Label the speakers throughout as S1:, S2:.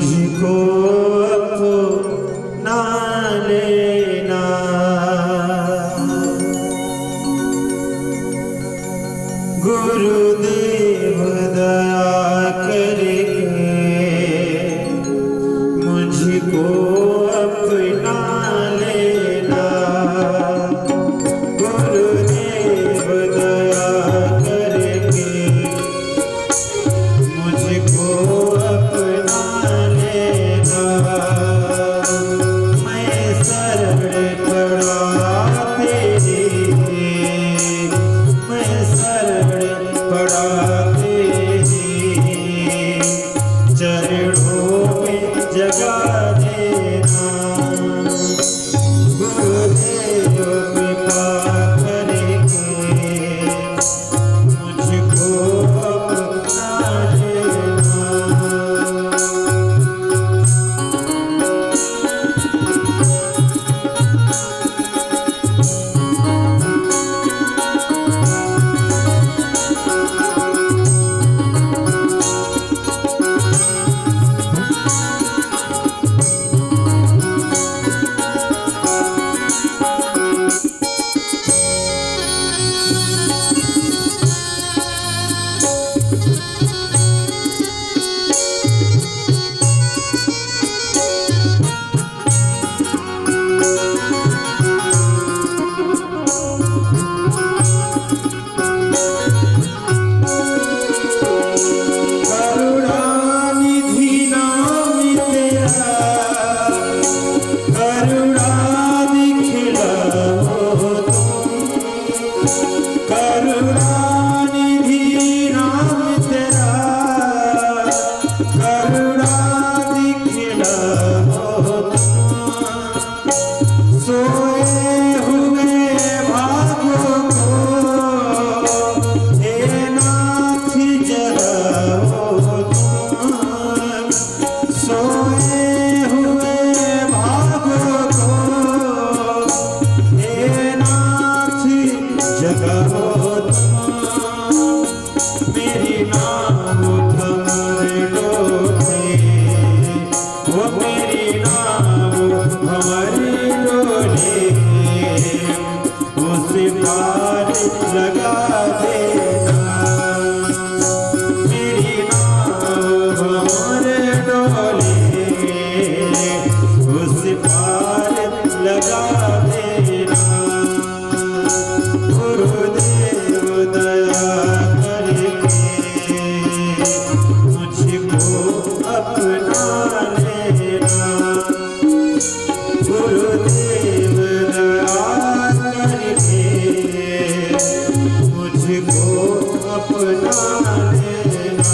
S1: मुझको अपना लेना। गुरुदेव दया करके मुझको अपना लेना। गुरुदेव दया करके मुझको अपना लेना। मैं शरण पड़ा तेरी, मैं शरण पड़ा तेरी, चरणों में जगा देना। गुरुदेव कृपा करके मुझको अपना लेना। लगा देना मेरी नाव हमारे डोले, उस पार लगा देना। गुरुदेव दया करके मुझको अपना लेना। गुरुदेव दया करके मुझको अपना लेना।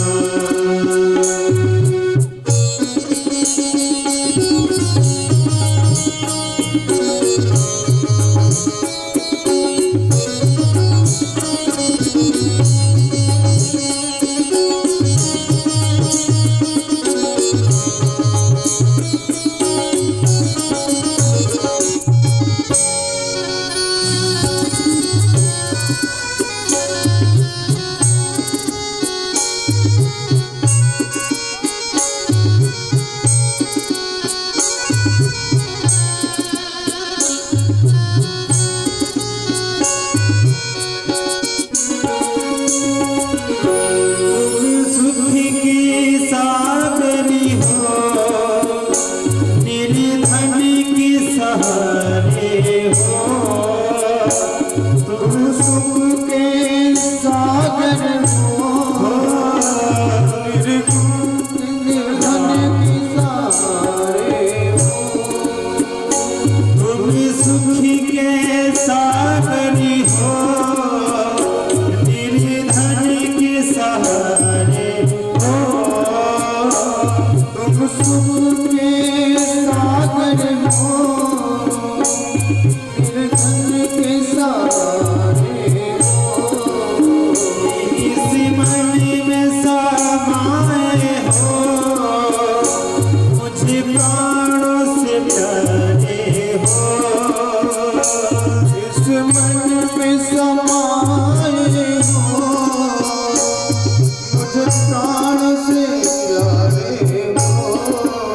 S1: प्राण से प्यारे हो।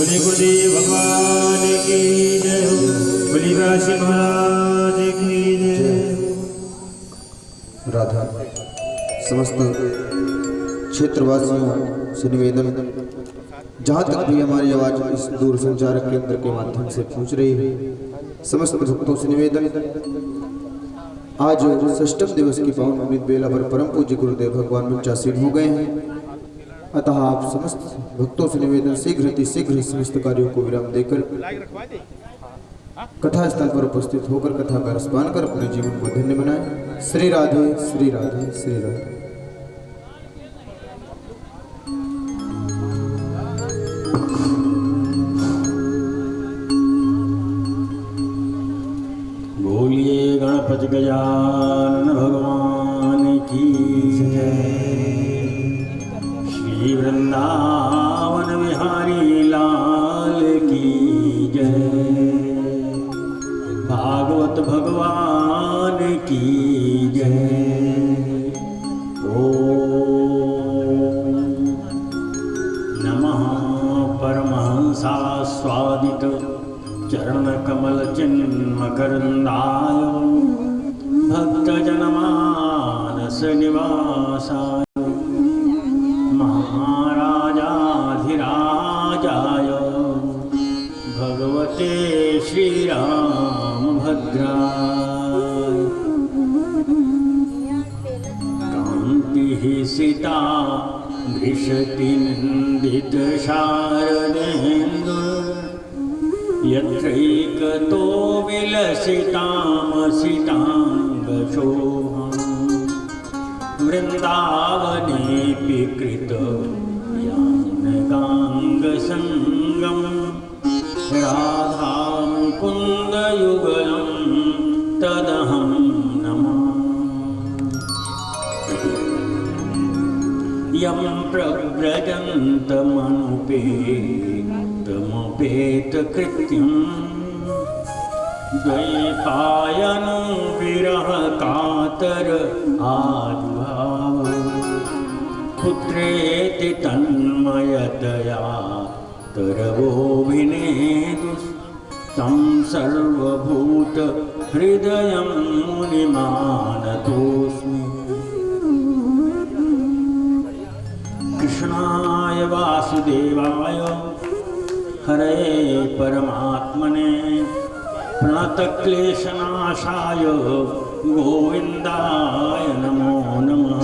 S1: बोले गुरुदेव भगवान की जय हो। बोले काशी महाराज की जय।
S2: राधा समस्त क्षेत्रवासियों से निवेदन, जहाँ तक भी हमारी आवाज इस दूर संचार केंद्र के माध्यम से पहुँच रही है, समस्त भक्तों से निवेदन, आज षष्ठम दिवस की पावन अमृत बेला पर परम पूज्य गुरुदेव भगवान विचासीन हो गए हैं। अतः आप समस्त भक्तों से निवेदन, शीघ्र समस्त कार्यों को विराम देकर कथा स्थल पर उपस्थित होकर कथा का रसपान कर अपने जीवन को धन्य बनाएं। श्री राधे श्री राधे श्री राधे।
S3: बोलिए गणपति गजानन भगवान की जय। श्री वृंदावन बिहारी लाल की जय। भागवत भगवान की जय। ओम नमः परमहंसास्वादित चरण कमल चिन्मकरंदाय भक्तजनमानस निवासाय महाराजाधिराजाय भगवते श्रीरामभद्राय कान्तिः सीता धृषतिनन्दित शारदेन्दु यत्रैकतो विलसितामसिताङ्गशोभम् वृन्दावनेऽपि कृतयानगाङ्गसङ्गम् राधामुकुन्दयुगलं तदहं नमामि। यं प्रव्रजन्तमनुपेतकृत्यम् द्वैपायनो विरह कातर आद्भाव पुत्रेति तन्मयतया तरवोऽभिनेदुस्तं सर्वभूत हृदयं मुनिमानतोऽस्मि। कृष्णाय वासुदेवाय हरे परमात्मने प्रणतक्लेशनाशाय गोविन्दाय नमो नमः।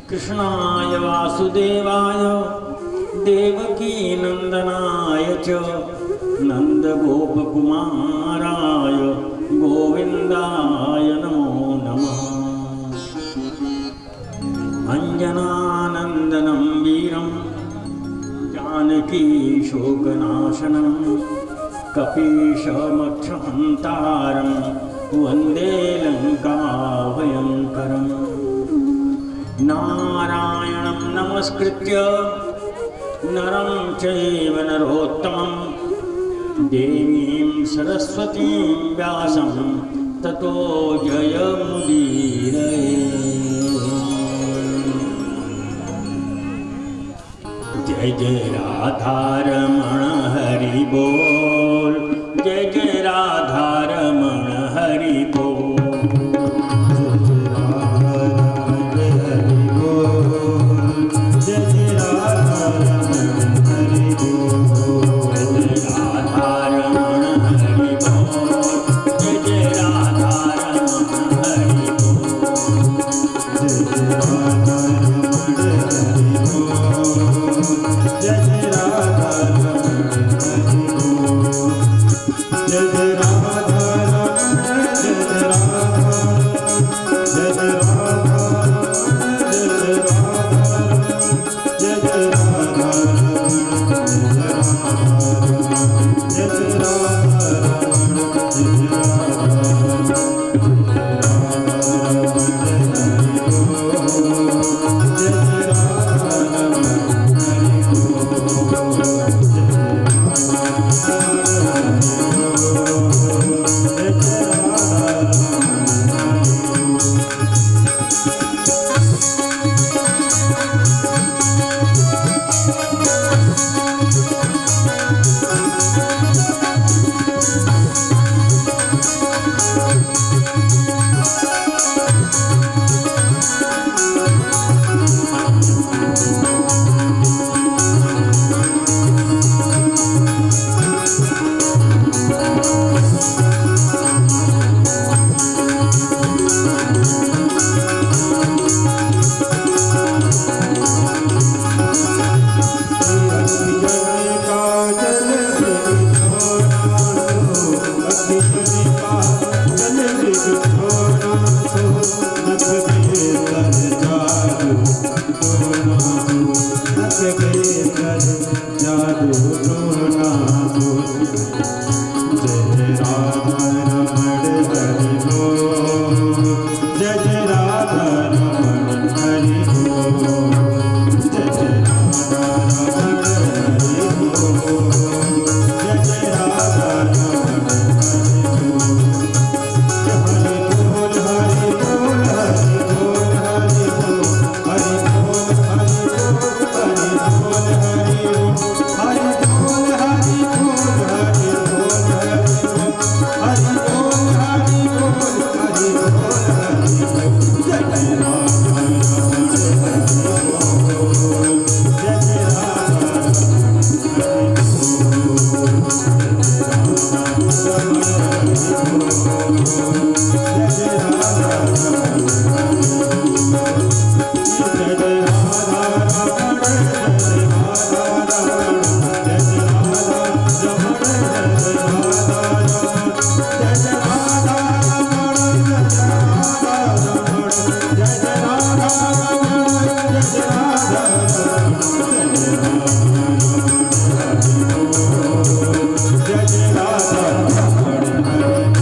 S3: कृष्णाय वासुदेवाय देवकीनन्दनाय च नन्दगोपकुमाराय गोविन्दाय नमो नमः। अञ्जनानन्दनं वीरं जानकी शोकनाशनं कपीशमक्षहन्तारं वन्दे लङ्काभयङ्करम्। नारायणं नमस्कृत्य नरं चैव नरोत्तमं देवीं सरस्वतीं व्यासं ततो जयमुदीरये। जय जय राधारमण हरि बोल, जय जय राधारमण हरि बोल।
S1: कर जादू टोना बोल जय राधा रमण हरि बोल जय राधा रमण हरि बोल जय राधा रमण हरि बोल जय राधा रमण हरि बोल हरि बोल हरि बोल हरि बोल हरि बोल हरि बोल हरि बोल हरि बोल हरि बोल हरि बोल हरि बोल हरि बोल हरि बोल हरि बोल हरि बोल जय राधा रमण हरि बोल जय राधा रमण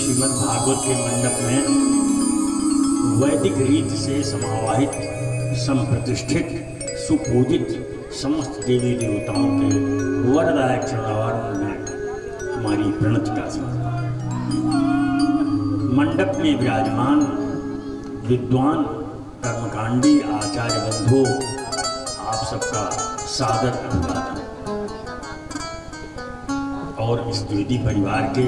S3: श्रीमद् भागवत के मंडप में वैदिक रीत से समावाहित संप्रतिष्ठित सुपूजित समस्त देवी देवताओं के वरदायक चरणावारों में हमारी प्रणति का समर्पण। मंडप में विराजमान विद्वान कर्मकांडी आचार्य बंधु आप सबका सादर अभिवादन और इस द्विवेदी परिवार के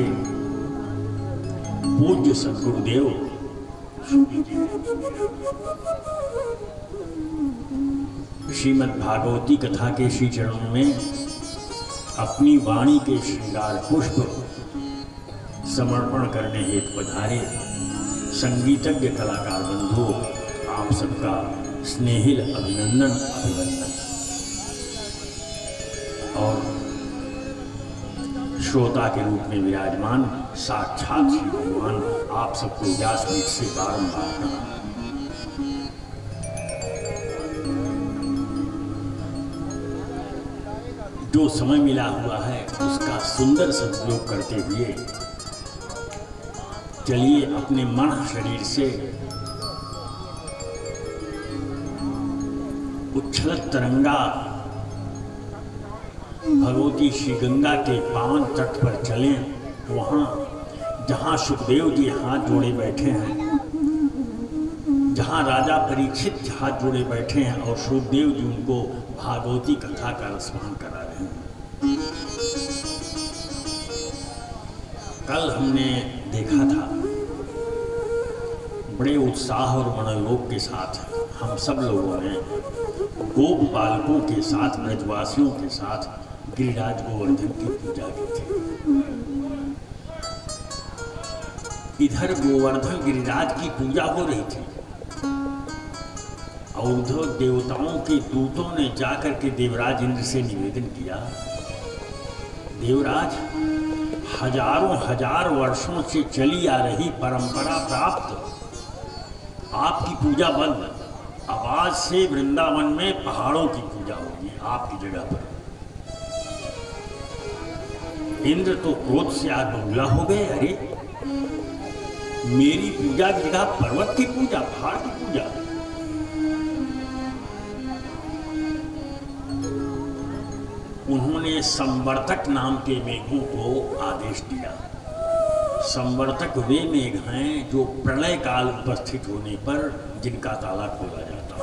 S3: पूज्य सद्गुरुदेव श्रीमद् भागवती कथा के श्री चरणों में अपनी वाणी के श्रृंगार पुष्प समर्पण करने हेतु पधारे संगीतज्ञ कलाकार बंधु आप सबका स्नेहिल अभिनंदन अभिवंदन और श्रोता के रूप में विराजमान साक्षात श्री भगवान आप सबको व्यासपीठ से बारंबार प्रणाम। जो समय मिला हुआ है उसका सुंदर सदुपयोग करते हुए चलिए अपने मन शरीर से उच्छलत तरंगा भगवती श्री गंगा के पावन तट पर चलें, वहाँ जहाँ सुखदेव जी हाथ जोड़े बैठे हैं, जहाँ राजा परीक्षित हाथ जोड़े बैठे हैं और सुखदेव जी उनको भागवती कथा का रसपान करा रहे हैं। कल हमने देखा था बड़े उत्साह और मनोयोग के साथ हम सब लोगों ने गोप बालकों के साथ ब्रजवासियों के साथ गिरिराज गोवर्धन की पूजा की थी। इधर गोवर्धन गिरिराज की पूजा हो रही थी और उधर देवताओं के दूतों ने जाकर के देवराज इंद्र से निवेदन किया, देवराज हजारों हजार वर्षों से चली आ रही परंपरा प्राप्त आपकी पूजा बंद, अब आज से वृंदावन में पहाड़ों की पूजा होगी आपकी जगह पर। इंद्र तो क्रोध से आग बबूला हो गए, अरे मेरी पूजा की जगह पर्वत की पूजा, पहाड़ की पूजा। उन्होंने संवर्तक नाम के मेघों को आदेश दिया। संवर्तक वे मेघ हैं जो प्रलय काल उपस्थित होने पर जिनका ताला खोला जाता है।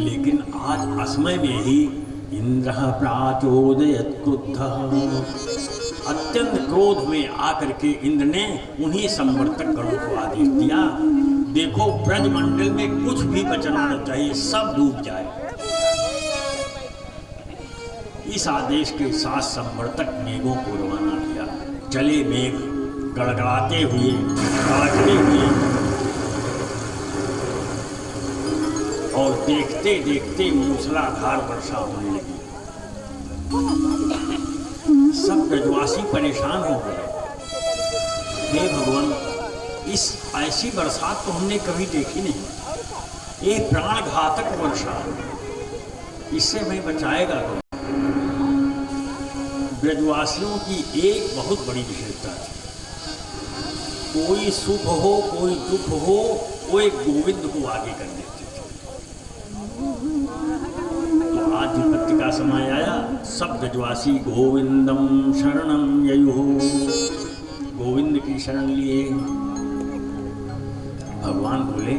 S3: लेकिन आज असमय में ही इंद्र प्राचोदयत क्रुद्धः, अत्यंत क्रोध में आकर के इंद्र ने उन्हीं संवर्तक गणों को आदेश दिया, देखो ब्रजमंडल में कुछ भी बचना न चाहिए, सब डूब जाए। इस आदेश के साथ संवर्तक मेघों को रवाना किया। चले मेघ गड़गड़ाते हुए, कड़कते हुए, और देखते देखते मूसलाधार वर्षा होने लगी। सब ब्रजवासी परेशान हो गए। हे भगवान, इस ऐसी बरसात तो हमने कभी देखी नहीं। ये प्राण घातक वर्षा, इससे हमें बचाएगा कौन? ब्रजवासियों की एक बहुत बड़ी विशेषता थी, कोई सुख हो कोई दुख हो वो एक गोविंद को आगे कर देते थे। तो आज विपत्ति का समय आया, सब ब्रजवासी गोविंदम शरणम ययुः, गोविंद की शरण लिए। भगवान बोले,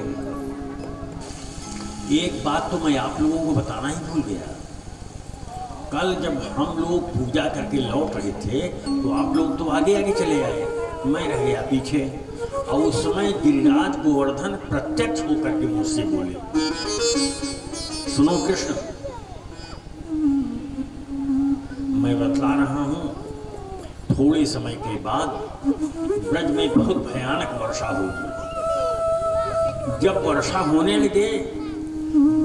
S3: एक बात तो मैं आप लोगों को बताना ही भूल गया। कल जब हम लोग पूजा करके लौट रहे थे तो आप लोग तो आगे आगे चले आए, मैं रह गया पीछे। और उस समय गिरिराज गोवर्धन प्रत्यक्ष होकर के मुझसे बोले, सुनो कृष्ण, मैं बतला रहा हूं, थोड़े समय के बाद ब्रज में बहुत भयानक वर्षा होगी। जब वर्षा होने लगे,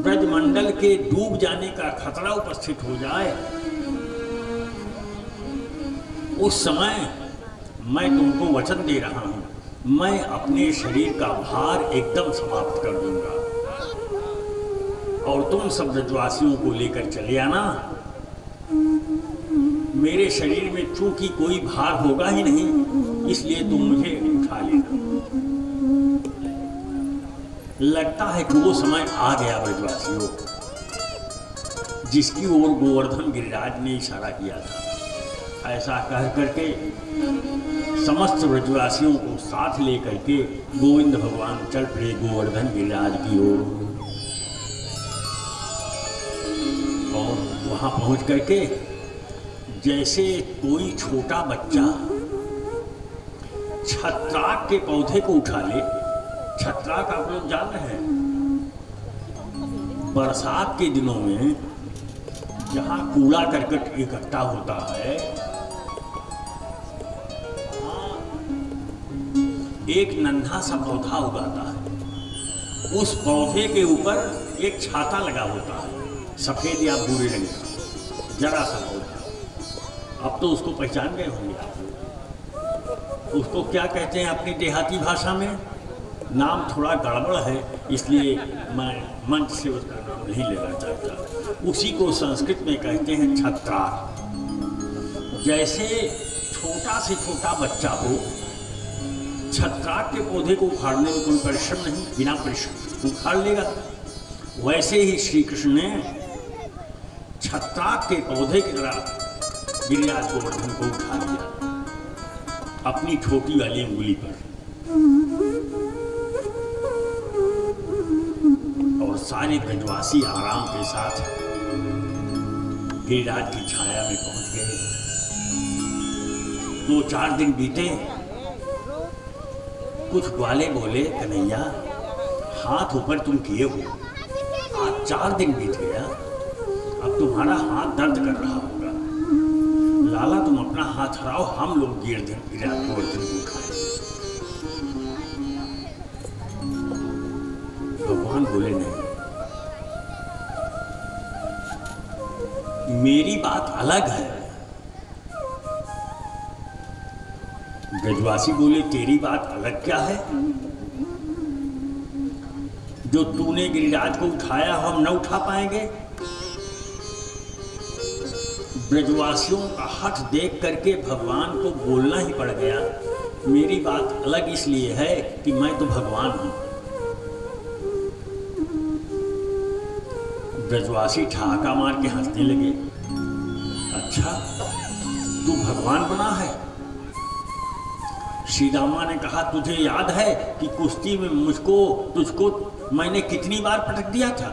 S3: ब्रजमंडल के डूब जाने का खतरा उपस्थित हो जाए, उस समय मैं तुमको वचन दे रहा हूं, मैं अपने शरीर का भार एकदम समाप्त कर दूंगा और तुम सब ब्रजवासियों को लेकर चले आना। मेरे शरीर में चूंकि कोई भार होगा ही नहीं, इसलिए तुम मुझे उठा लेना। लगता है कि वो समय आ गया ब्रजवासियों, जिसकी ओर गोवर्धन गिरिराज ने इशारा किया था। ऐसा कह करके समस्त ब्रजवासियों को साथ लेकर के गोविंद भगवान चल पड़े गोवर्धन गिरिराज की ओर। और वहां पहुंच करके जैसे कोई छोटा बच्चा छत्राक के पौधे को उठा ले, छत्राक आप लोग जान रहे हैं, बरसात के दिनों में जहां कूड़ा करकट इकट्ठा होता है, एक नन्हा सा पौधा उगाता है, उस पौधे के ऊपर एक छाता लगा होता है, सफेद या भूरे रंग का, जरा सा पौधा। अब तो उसको पहचान गए होंगे आप लोग। उसको क्या कहते हैं अपनी देहाती भाषा में? नाम थोड़ा गड़बड़ है, इसलिए मैं मंच से उसका नाम नहीं लेना चाहता। उसी को संस्कृत में कहते हैं छत्राक। जैसे छोटा से छोटा बच्चा हो, छत्राक के पौधे को उखाड़ने में कोई परिश्रम नहीं, बिना परिश्रम उखाड़ लेगा। वैसे ही श्री कृष्ण ने छत्राक के पौधे की तरह गिरिराज गोवर्धन को उठा लिया अपनी छोटी वाली उंगली पर, और सारे ब्रजवासी आराम के साथ गिरिराज की छाया में पहुंच गए। 2-4 दिन बीते, कुछ ग्वाले बोले, कन्हैया हाथ ऊपर तुम किए हो, आज 4 दिन बीत गया, अब तुम्हारा हाथ दर्द कर रहा होगा, लाला तुम अपना हाथ हराओ, हम लोग गिरिराज गोवर्धन को उठाएं। भगवान बोले, नहीं, मेरी बात अलग है। ब्रजवासी बोले, तेरी बात अलग क्या है? जो तूने गिरिराज को उठाया हम न उठा पाएंगे? ब्रजवासियों का हठ देख करके भगवान को बोलना ही पड़ गया, मेरी बात अलग इसलिए है कि मैं तो भगवान हूं। ब्रजवासी ठहाका मार के हंसने लगे, अच्छा तू भगवान बना है? श्री रामा ने कहा, तुझे याद है कि कुश्ती में तुझको मैंने कितनी बार पटक दिया था?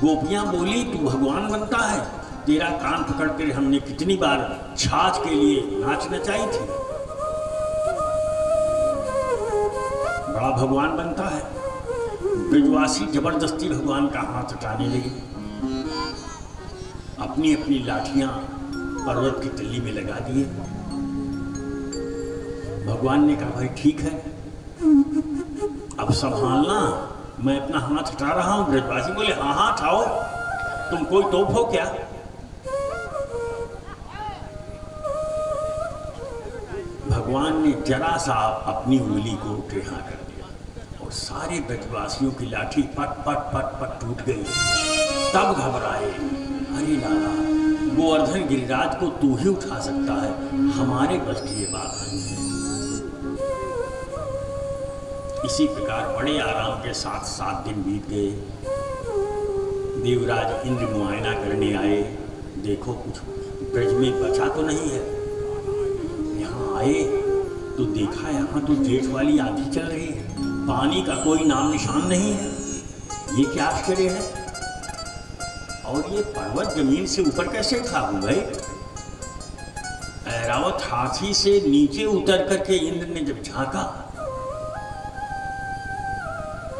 S3: गोपियां बोली तू भगवान बनता है, तेरा कान पकड़कर हमने कितनी बार छाछ के लिए नाच नचाई थी, बड़ा भगवान बनता है। ब्रजवासी जबरदस्ती भगवान का हाथ हटाने लगे, अपनी अपनी लाठियां पर्वत की तल्ली में लगा दिए। भगवान ने कहा भाई ठीक है, अब संभालना, मैं अपना हाथ हटा रहा हूं। ब्रजवासी बोले हाँ हाँ हटाओ, तुम कोई तोप हो क्या? भगवान ने जरा सा अपनी उंगली को टेढ़ा कर दिया और सारे ब्रजवासियों की लाठी पट पट पट पट टूट गई। तब घबराए, अरे लाला, गोवर्धन गिरिराज को तू ही उठा सकता है, हमारे बस की ये बात नहीं है। इसी प्रकार बड़े आराम के साथ 7 दिन बीत गए। देवराज इंद्र मुआयना करने आए, देखो कुछ ब्रज में बचा तो नहीं है। यहाँ आए तो देखा यहाँ तो जेठ वाली आंधी चल रही है, पानी का कोई नाम निशान नहीं है। ये क्या आश्चर्य है? और ये पर्वत जमीन से ऊपर कैसे उठा हूं भाई? ऐरावत हाथी से नीचे उतर करके इंद्र ने जब झांका,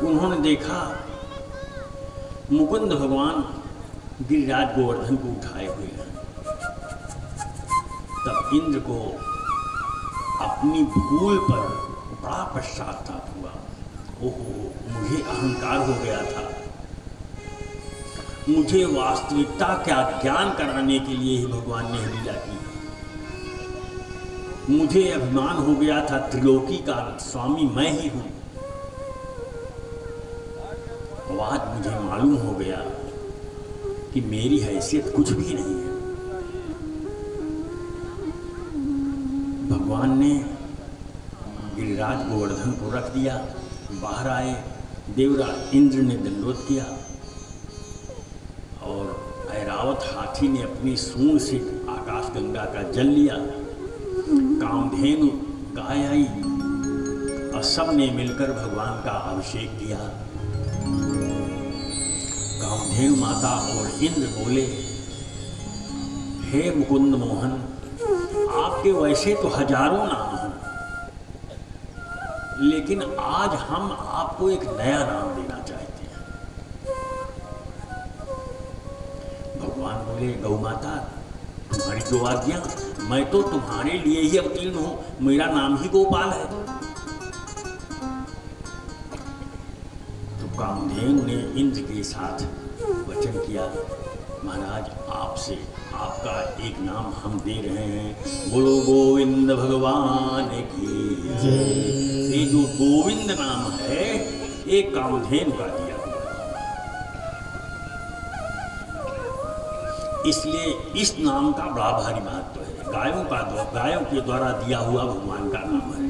S3: उन्होंने देखा मुकुंद भगवान गिरिराज गोवर्धन को उठाए हुए हैं। तब इंद्र को अपनी भूल पर बड़ा पश्चाताप हुआ। ओहो, मुझे अहंकार हो गया था, मुझे वास्तविकता का ज्ञान कराने के लिए ही भगवान ने लीला की। मुझे अभिमान हो गया था त्रिलोकी का स्वामी मैं ही हूं। आज मुझे मालूम हो गया कि मेरी हैसियत कुछ भी नहीं है। भगवान ने गिरिराज गोवर्धन को रख दिया, बाहर आए। देवराज इंद्र ने दंडवत किया और ऐरावत हाथी ने अपनी सूंड से आकाशगंगा का जल लिया। कामधेनु गाय आई और सब ने मिलकर भगवान का अभिषेक किया। कामधेनु माता और इंद्र बोले, हे मुकुंद मोहन, आपके वैसे तो हजारों नाम हैं, लेकिन आज हम आपको एक नया नाम देना चाहते हैं। भगवान बोले, गौ माता तुम्हारी जो आज्ञा, मैं तो तुम्हारे लिए ही अवतीर्ण हूं, मेरा नाम ही गोपाल है। तो कामधेनु ने इंद्र के साथ वचन किया, महाराज आपसे आपका एक नाम हम दे रहे हैं, बोलो गोविंद भगवान की जय। ये जो गोविंद नाम है एक कामधेनु का दिया, इसलिए इस नाम का बड़ा भारी महत्व है। गायों के द्वारा दिया हुआ भगवान का नाम है।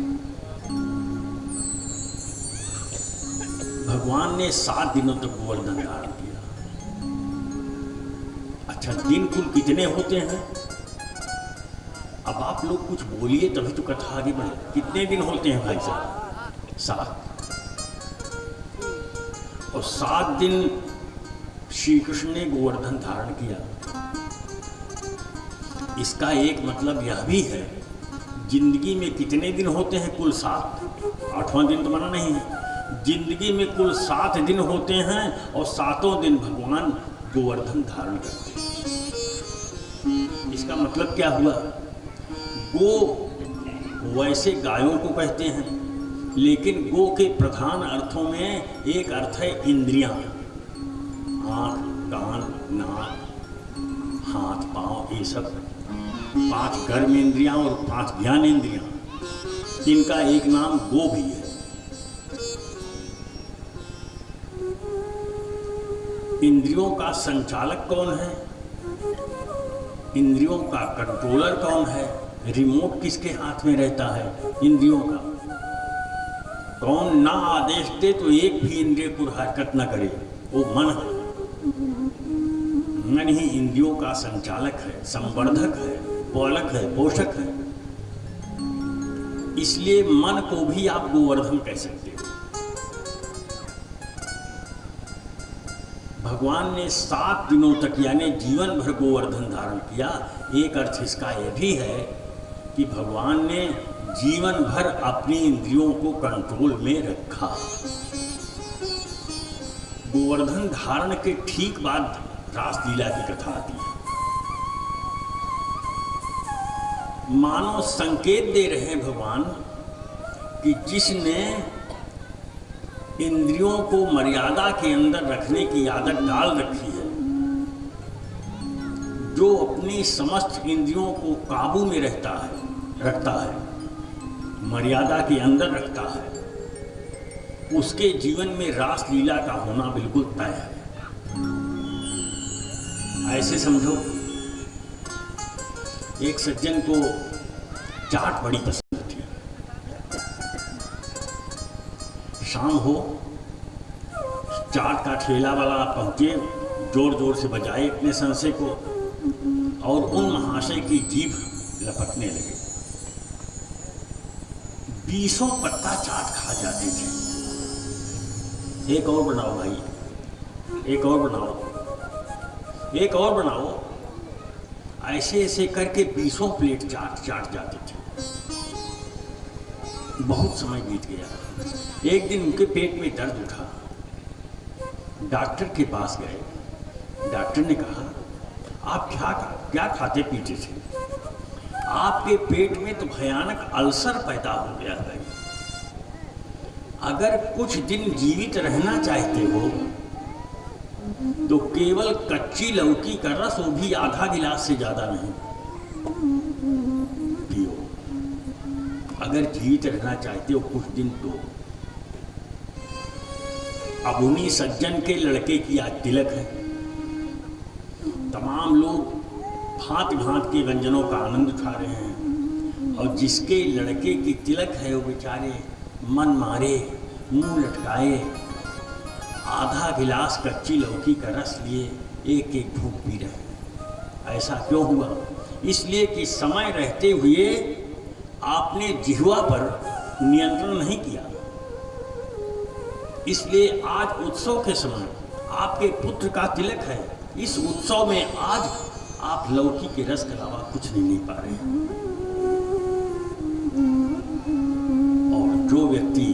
S3: भगवान ने 7 दिनों तक गोवर्धन धारण किया। अच्छा, दिन कुल कितने होते हैं? अब आप लोग कुछ बोलिए तभी तो कथा आगे बढ़े। कितने दिन होते हैं भाई साहब? 7। और 7 दिन श्री कृष्ण ने गोवर्धन धारण किया। इसका एक मतलब यह भी है, जिंदगी में कितने दिन होते हैं? कुल 7। 8वां दिन तो मना नहीं है। जिंदगी में कुल 7 दिन होते हैं और 7 दिन भगवान गोवर्धन धारण करते हैं। इसका मतलब क्या हुआ? गो वैसे गायों को कहते हैं, लेकिन गो के प्रधान अर्थों में एक अर्थ है इंद्रियां, आँख, कान, नाक, हाथ, पांव, ये सब 5 कर्म इंद्रियां और 5 ज्ञान इंद्रियां, इनका एक नाम गो भी है। इंद्रियों का संचालक कौन है? इंद्रियों का कंट्रोलर कौन है? रिमोट किसके हाथ में रहता है? इंद्रियों का। कौन ना आदेश दे तो एक भी इंद्रिय को हरकत न करे, वो मन है। मन ही इंद्रियों का संचालक है, संवर्धक है, पालक है, पोषक है। इसलिए मन को भी आप गोवर्धन कह सकते हो। भगवान ने 7 दिनों तक यानी जीवन भर गोवर्धन धारण किया। एक अर्थ इसका यह भी है कि भगवान ने जीवन भर अपनी इंद्रियों को कंट्रोल में रखा। गोवर्धन धारण के ठीक बाद रासलीला की कथा आती है। मानो संकेत दे रहे हैं भगवान कि जिसने इंद्रियों को मर्यादा के अंदर रखने की आदत डाल रखी है, जो अपनी समस्त इंद्रियों को काबू में रखता है, मर्यादा के अंदर रखता है, उसके जीवन में रासलीला का होना बिल्कुल तय है। ऐसे समझो, एक सज्जन को चाट बड़ी पसंद थी। शाम हो, चाट का ठेला वाला पहुंचे, जोर जोर से बजाए अपने संशय को और उन महाशय की जीभ लपकने लगे। 20 पत्ता चाट खा जाते थे। एक और बनाओ भाई, एक और बनाओ, एक और बनाओ। ऐसे ऐसे करके 20 प्लेट चाट जाते थे। बहुत समय बीत गया। एक दिन उनके पेट में दर्द उठा। डॉक्टर के पास गए। डॉक्टर ने कहा, आप क्या खाते पीते थे? आपके पेट में तो भयानक अल्सर पैदा हो गया है। अगर कुछ दिन जीवित रहना चाहते हो तो केवल कच्ची लौकी का रस, वो भी आधा गिलास से ज्यादा नहीं पियो। अगर जीवित रहना चाहते हो कुछ दिन तो। अब उन्हीं सज्जन के लड़के की आज तिलक है। तमाम लोग भांत भांत के व्यंजनों का आनंद उठा रहे हैं और जिसके लड़के की तिलक है वो बेचारे मन मारे, मुंह लटकाए, आधा गिलास कच्ची लौकी का रस लिए एक एक घूंट पी रहे। ऐसा क्यों हुआ? इसलिए कि समय रहते हुए आपने जिह्वा पर नियंत्रण नहीं किया। इसलिए आज उत्सव के समय आपके पुत्र का तिलक है। इस उत्सव में आज आप लौकी के रस के अलावा कुछ नहीं पा रहे हैं। और जो व्यक्ति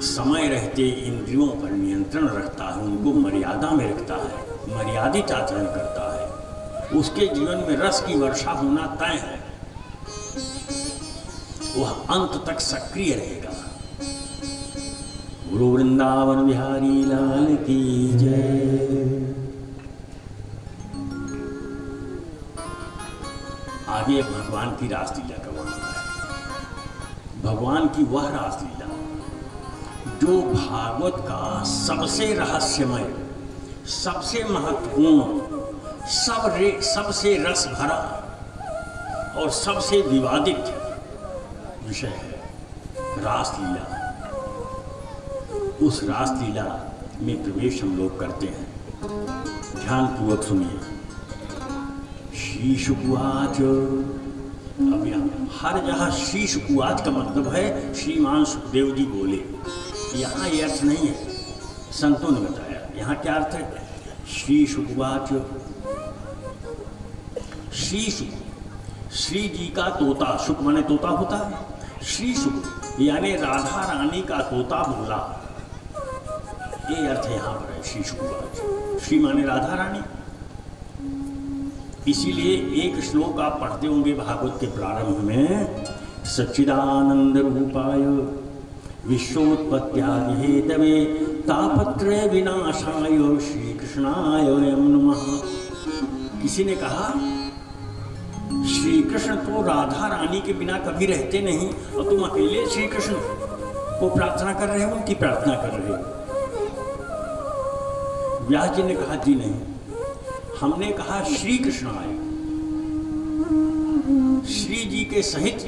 S3: समय रहते इंद्रियों पर नियंत्रण रखता है, उनको मर्यादा में रखता है, मर्यादित आचरण करता है, उसके जीवन में रस की वर्षा होना तय है। वह अंत तक सक्रिय रहेगा। गुरु वृंदावन बिहारी लाल की जय। आगे भगवान की रासलीला का वर्णन है। भगवान की वह रासलीला जो भागवत का सबसे रहस्यमय, सबसे महत्वपूर्ण, सबसे रस भरा और सबसे विवादित विषय है रासलीला। उस रासलीला में प्रवेश हम लोग करते हैं। ध्यानपूर्वक सुनिए। शीशुकुवाच। अब यहाँ हर जहाँ शीशुकुवाच का मतलब है श्रीमान सुखदेव जी बोले। यहाँ ये अर्थ नहीं है, संतों ने बताया। यहाँ क्या अर्थ है? शीशुकुवाच। श्री जी का तोता, शुक माने तोता होता है। श्री शुक यानी राधा रानी का तोता बोला, ये अर्थ यहाँ पर है श्री शुकुवाच। श्री माने राधा रानी। इसीलिए एक श्लोक आप पढ़ते होंगे भागवत के प्रारंभ में, सच्चिदानंद रूपाय विश्वोत्पत्त्यादि हेतवे तापत्रय विनाशाय श्री कृष्णाय नमः। किसी ने कहा श्री कृष्ण तो राधा रानी के बिना कभी रहते नहीं और तुम अकेले श्री कृष्ण को प्रार्थना कर रहे हो, उनकी प्रार्थना कर रहे हो। व्यास जी ने कहा जी नहीं, हमने कहा श्री कृष्ण आए। श्री जी के सहित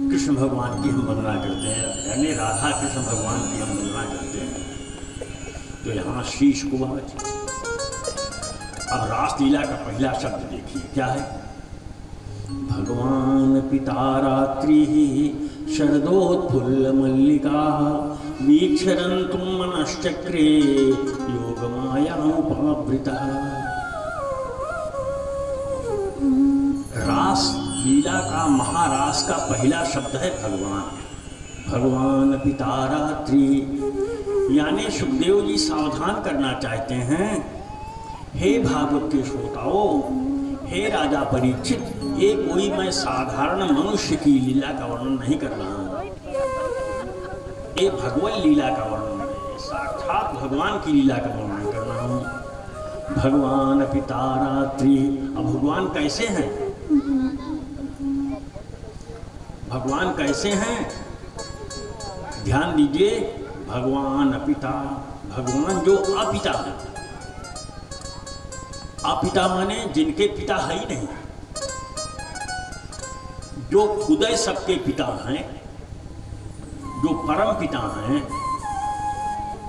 S3: कृष्ण भगवान की हम वंदना करते हैं, यानी राधा कृष्ण भगवान की हम वंदना करते हैं। तो यहाँ शीश कुवाच। अब रासलीला का पहला शब्द देखिए क्या है। भगवान पिता रात्रि शरदोत्फुल्ल मल्लिका वीक्षरन्तुं मनश्चक्रे योग स्वयमुपवृतः। रास लीला का, महारास का पहला शब्द है भगवान। भगवान पिता रात्रि, यानी सुखदेव जी सावधान करना चाहते हैं, हे भागवत के श्रोताओं, हे राजा परीक्षित, ये कोई मैं साधारण मनुष्य की लीला का वर्णन नहीं कर रहा हूँ, ये भगवत लीला का वर्णन है, साक्षात भगवान की लीला का वर्णन कर रहा हूँ। भगवान पिता रात्रि। अब भगवान कैसे हैं? भगवान कैसे हैं? ध्यान दीजिए, भगवान पिता, भगवान जो अपिता है। अपिता माने जिनके पिता है ही नहीं, जो खुद सबके पिता हैं, जो परम पिता हैं,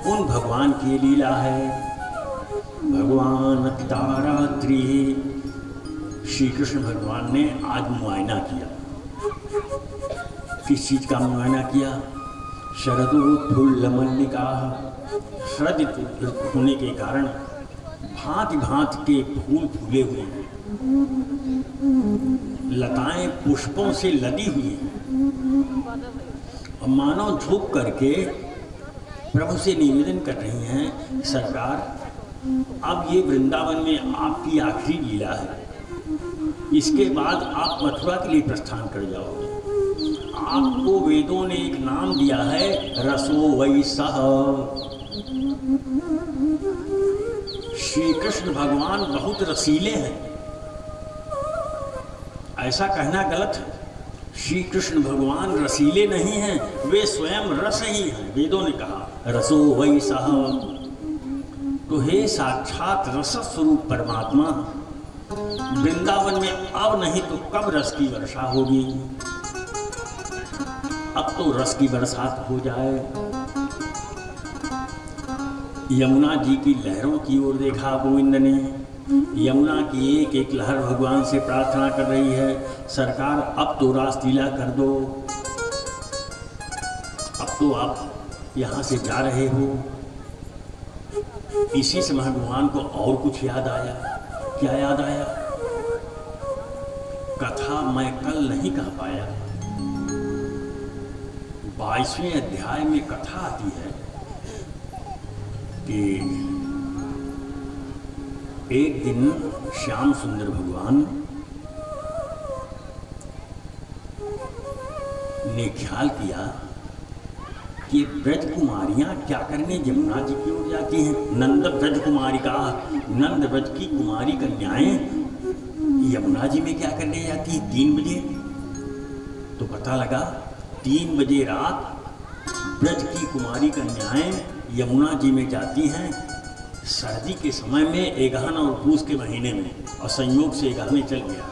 S3: उन भगवान की लीला है। भगवान पिता रात्रि। श्री कृष्ण भगवान ने आज मुआयना किया। किस चीज का मुआयना किया? शरदोत्फुल्ल मल्लिका। शरद होने के कारण भांति भांति के फूल फूले हुए हैं, लताएं पुष्पों से लदी हुई हैं, और मानव झुक करके प्रभु से निवेदन कर रही हैं, सरकार अब ये वृंदावन में आपकी आखिरी लीला है, इसके बाद आप मथुरा के लिए प्रस्थान कर जाओगे। आपको वेदों ने एक नाम दिया है, रसो वैसः। श्री कृष्ण भगवान बहुत रसीले हैं, ऐसा कहना गलत है। श्री कृष्ण भगवान रसीले नहीं हैं, वे स्वयं रस ही हैं। वेदों ने कहा रसो वैसः। तो हे साक्षात रस स्वरूप परमात्मा, वृंदावन में अब नहीं तो कब रस की वर्षा होगी? अब तो रस की बरसात हो जाए। यमुना जी की लहरों की ओर देखा गोविंद ने। यमुना की एक एक लहर भगवान से प्रार्थना कर रही है, सरकार अब तो रासलीला कर दो, अब तो आप यहाँ से जा रहे हो। इसी समय भगवान को और कुछ याद आया। क्या याद आया? कथा मैं कल नहीं कह पाया। 22वें अध्याय में कथा आती है कि एक दिन श्याम सुंदर भगवान ने ख्याल किया कि ब्रज कुमारियां क्या करने यमुना जी की ओर जाती हैं। नंद ब्रज कुमारिका, नंद ब्रज की कुमारी कन्याएं यमुना जी में क्या करने जाती हैं 3 बजे। तो पता लगा 3 बजे रात ब्रज की कुमारी कन्याएं यमुना जी में जाती हैं। सर्दी के समय में एगहन और पूस के महीने में, और संयोग से एगहन में चल गया।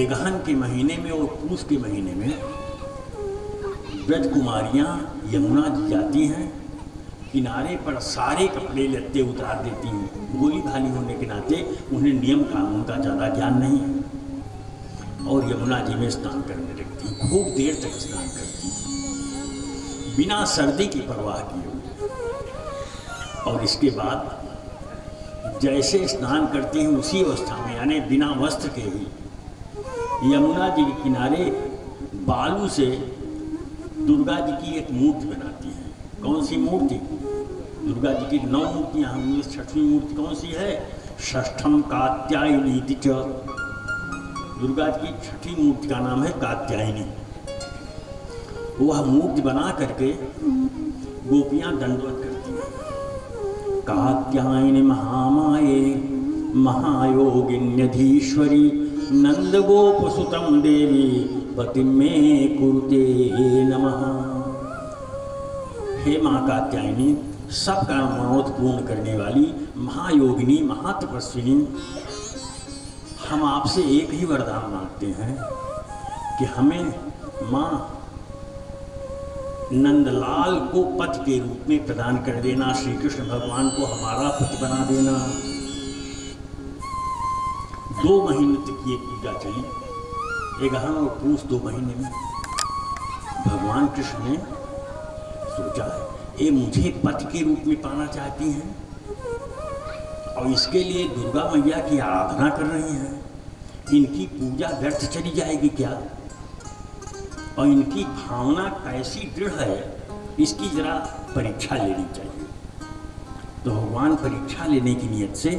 S3: एगहन के महीने में और पूस के महीने में ब्रज कुमारियां यमुना जी जाती हैं। किनारे पर सारे कपड़े लत्ते उतार देती हैं। भोली भाली होने के नाते उन्हें नियम कानून का ज़्यादा ज्ञान नहीं है, और यमुना जी में स्नान करने लगती हैं। खूब देर तक स्नान करती हैं बिना सर्दी की परवाह किए। और इसके बाद जैसे स्नान करते हैं उसी अवस्था में, यानी बिना वस्त्र के ही यमुना जी के किनारे बालू से दुर्गा जी की एक मूर्ति बनाती हैं। कौन सी मूर्ति? दुर्गा जी की 9 मूर्तियाँ हैं, 6वीं मूर्ति कौन सी है? षष्ठम कात्यायनी च। दुर्गा जी की 6ठी मूर्ति का नाम है कात्यायनी। वह मूर्ति बना करके गोपियाँ दंडवत करती हैं। कात्यायनी महामाये महायोगिन्यधीश्वरी नंद गोपसुतम देवी पतिम में कुरुते नमः। हे माँ कात्यायनी, सबका मनोरथ पूर्ण करने वाली महायोगिनी, महातपस्विनी, हम आपसे एक ही वरदान मांगते हैं कि हमें माँ नंदलाल को पति के रूप में प्रदान कर देना। श्री कृष्ण भगवान को हमारा पति बना देना। 2 महीने तक ये पूजा चली। एगहन और पूस 2 महीने में भगवान कृष्ण ने सोचा, ये मुझे पति के रूप में पाना चाहती हैं, और इसके लिए दुर्गा मैया की आराधना कर रही हैं। इनकी पूजा व्यर्थ चली जाएगी क्या? और इनकी भावना कैसी दृढ़ है, इसकी जरा परीक्षा लेनी चाहिए। तो भगवान परीक्षा लेने की नियत से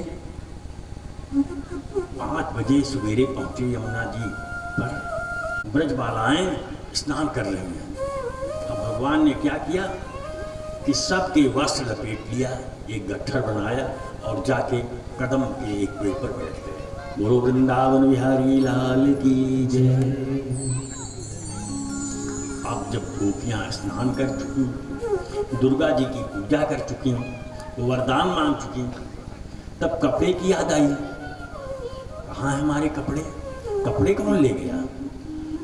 S3: 5 बजे सवेरे पहुंचे यमुना जी पर। ब्रजबालाएं स्नान कर रही हैं। अब भगवान ने क्या किया कि सबके वस्त्र लपेट लिया, एक गट्ठर बनाया और जाके कदम के एक पेड़ पर बैठ गए। बोलो वृंदावन बिहारी लाल की जय। अब जब गोपियां स्नान कर चुकी, दुर्गा जी की पूजा कर चुकी, वरदान मांग चुकी, तब कपड़े की याद आई। कहाँ है हमारे कपड़े? कपड़े कौन ले गया?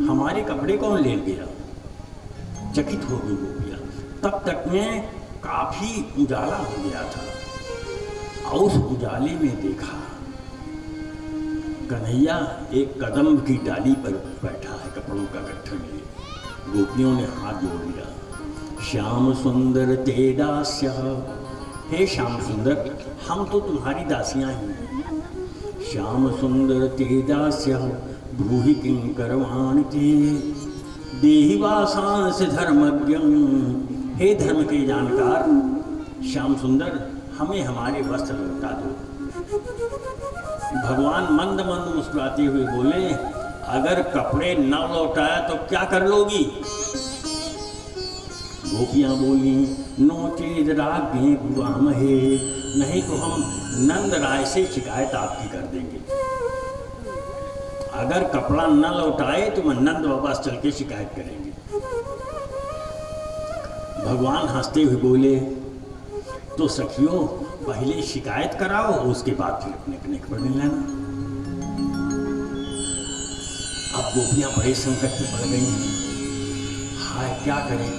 S3: हमारे कपड़े कौन ले गया? चकित हो गई गोपियां। तब तक में काफी उजाला हो गया था और उस उजाले में देखा कन्हैया एक कदम की डाली पर बैठा है, कपड़ों का गट्ठर लिए। गोपियों ने हाथ जोड़ लिया। श्याम सुंदर ते दास्य, हे श्याम सुंदर, हम तो तुम्हारी दासियां हैं। श्याम सुंदर ते दास्य ब्रूहि किं करवाणि ते, देहि वासांस धर्मज्ञं। हे धर्म के जानकार श्याम सुंदर, हमें हमारे वस्त्र लौटा दो। भगवान मंद मंद मुस्कुराते हुए बोले, अगर कपड़े न लौटाया तो क्या कर लोगी? गोपियां बोली, नोचेद राज्ञे गुआमहे, नहीं तो हम नंद राय से शिकायत आपकी कर देंगे। अगर कपड़ा न लौटाए तो मैं नंद बाबा से चल के शिकायत करेंगे। भगवान हंसते हुए बोले, तो सखियों पहले शिकायत कराओ, उसके बाद फिर अपने अपने कपड़े लेना। अब गोपियां बड़े संकट में पड़ गई हैं। हाय क्या करें,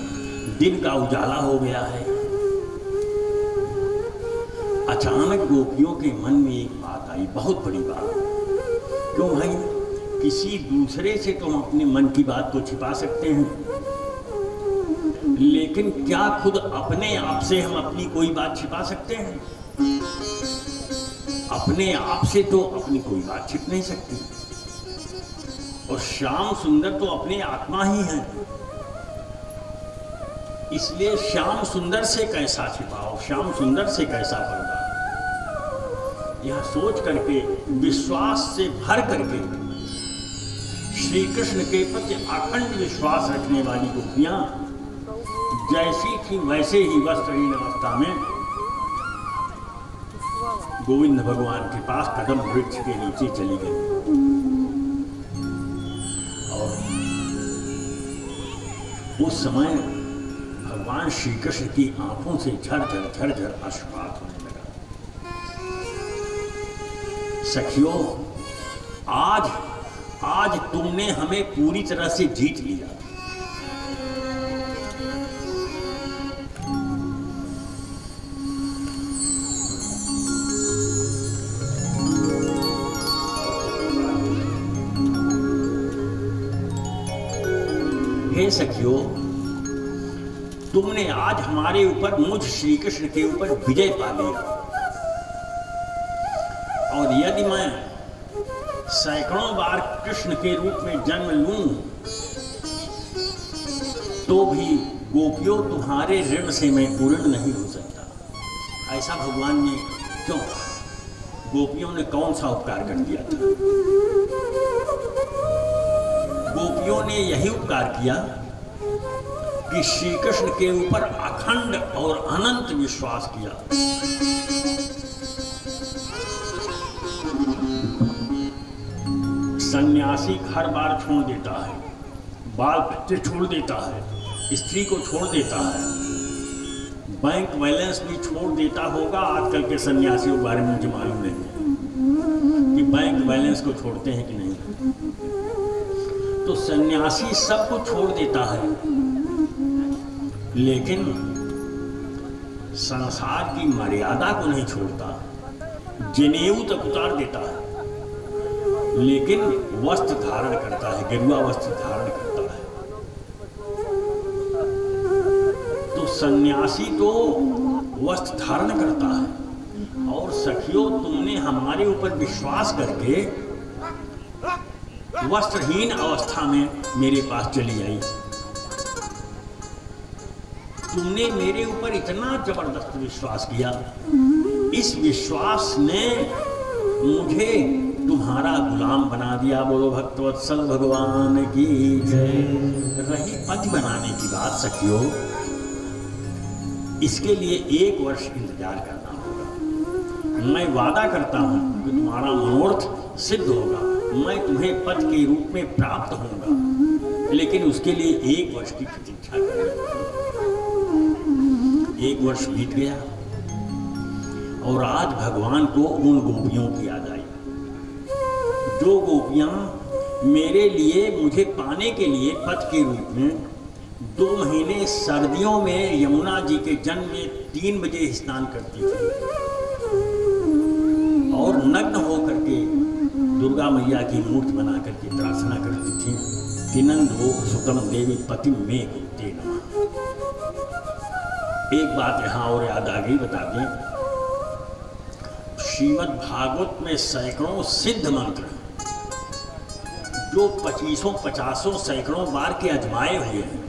S3: दिन का उजाला हो गया है। अचानक गोपियों के मन में एक बात आई, बहुत बड़ी बात। क्यों भाई, किसी दूसरे से तो हम अपने मन की बात को छिपा सकते हैं, लेकिन क्या खुद अपने आप से हम अपनी कोई बात छिपा सकते हैं? अपने आप से तो अपनी कोई बात छिप नहीं सकती। और श्याम सुंदर तो अपने आत्मा ही हैं, इसलिए श्याम सुंदर से कैसा छिपाओ, श्याम सुंदर से कैसा पर्दा। यह सोच करके, विश्वास से भर करके, श्री कृष्ण के प्रति अखंड विश्वास रखने वाली गोपियां जैसी थी वैसे ही वस्त्रहीन अवस्था में गोविंद भगवान के पास कदम वृक्ष के नीचे चली गई। और उस समय भगवान श्री कृष्ण की आंखों से झरझर अश्रुपात होने लगा। सखियों, आज तुमने हमें पूरी तरह से जीत लिया। हे सखियों, तुमने आज हमारे ऊपर, मुझ श्री कृष्ण के ऊपर विजय पा लिया। और यदि मैं सैकड़ों बार कृष्ण के रूप में जन्म लूं तो भी गोपियों तुम्हारे ऋण से मैं पूर्ण नहीं हो सकता। ऐसा भगवान ने क्यों कहा? गोपियों ने कौन सा उपकार कर दिया था? गोपियों ने यही उपकार किया कि श्री कृष्ण के ऊपर अखंड और अनंत विश्वास किया। सन्यासी घर बार छोड़ देता है, बाल बच्चे छोड़ देता है, स्त्री को छोड़ देता है, बैंक बैलेंस भी छोड़ देता होगा। आजकल के सन्यासियों के बारे में मुझे मालूम नहीं है कि बैंक बैलेंस को छोड़ते हैं कि नहीं। तो सन्यासी सब कुछ छोड़ देता है, लेकिन संसार की मर्यादा को नहीं छोड़ता। जनेऊ तक उतार देता है, लेकिन वस्त्र धारण करता है, गेरुआ वस्त्र धारण करता है। तो सन्यासी तो वस्त्र धारण करता है और सखियों, तुमने हमारे ऊपर विश्वास करके वस्त्रहीन अवस्था में मेरे पास चली आई। तुमने मेरे ऊपर इतना जबरदस्त विश्वास किया, इस विश्वास ने मुझे तुम्हारा गुलाम बना दिया। बोलो भक्तवत्सल भगवान की जय। रही पति बनाने की बात सखियों, इसके लिए 1 वर्ष इंतजार करना होगा। मैं वादा करता हूं कि तुम्हारा मनोरथ सिद्ध होगा, मैं तुम्हें पति के रूप में प्राप्त होऊंगा, लेकिन उसके लिए 1 वर्ष की प्रतीक्षा करनी। 1 वर्ष बीत गया और आज भगवान को उन गोपियों की याद आई जो गोपियां मेरे लिए, मुझे पाने के लिए पति के रूप में 2 महीने सर्दियों में यमुना जी के जन्म में 3 बजे स्नान करती थी और नग्न होकर के दुर्गा मैया की मूर्ति बना करके प्रार्थना करती थी कि नंदो सुतम देवी पति में कुत्ते नमः। एक बात यहाँ और याद आ गई, बता दें। श्रीमद् भागवत में सैकड़ों सिद्ध मंत्र जो 2500 सैकड़ों बार के अजमाए हुए हैं,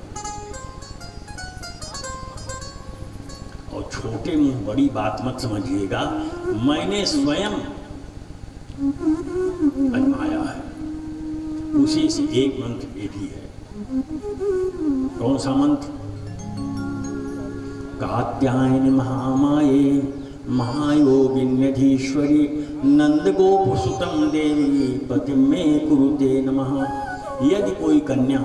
S3: और छोटे मुंह बड़ी बात मत समझिएगा, मैंने स्वयं अजमाया है। उसी से एक मंत्र ये भी है। कौन सा मंत्र? कात्यायनी महामाये महायोगिन्यधीश्वरी नंदगोपसुतं देवी पति में कुरुते नमः। यदि कोई कन्या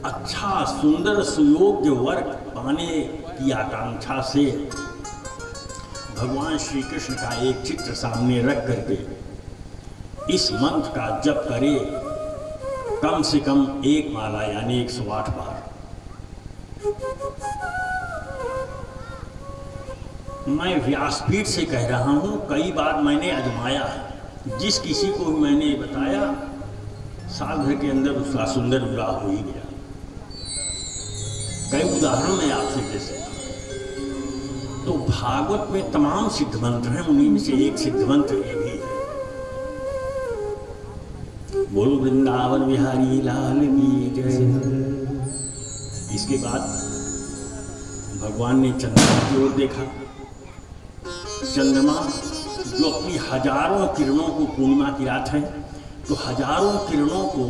S3: अच्छा सुंदर सुयोग्य वर पाने की आकांक्षा से भगवान श्री कृष्ण का एक चित्र सामने रख करके इस मंत्र का जप करे, कम से कम 1 माला यानी 108 बार। मैं व्यासपीठ से कह रहा हूं, कई बार मैंने आजमाया है। जिस किसी को मैंने बताया, साल भर के अंदर उसका सुंदर विवाह हो ही गया। कई उदाहरण मैं आपसे दे सकता हूं। तो भागवत में तमाम सिद्ध मंत्र हैं, उन्हीं में से एक सिद्ध मंत्र ये भी है। बोलो वृंदावन बिहारी लाल की जय। इसके बाद भगवान ने चंद्रमा की ओर देखा। चंद्रमा जो अपनी हजारों किरणों को, पूर्णिमा की रात है, तो हजारों किरणों को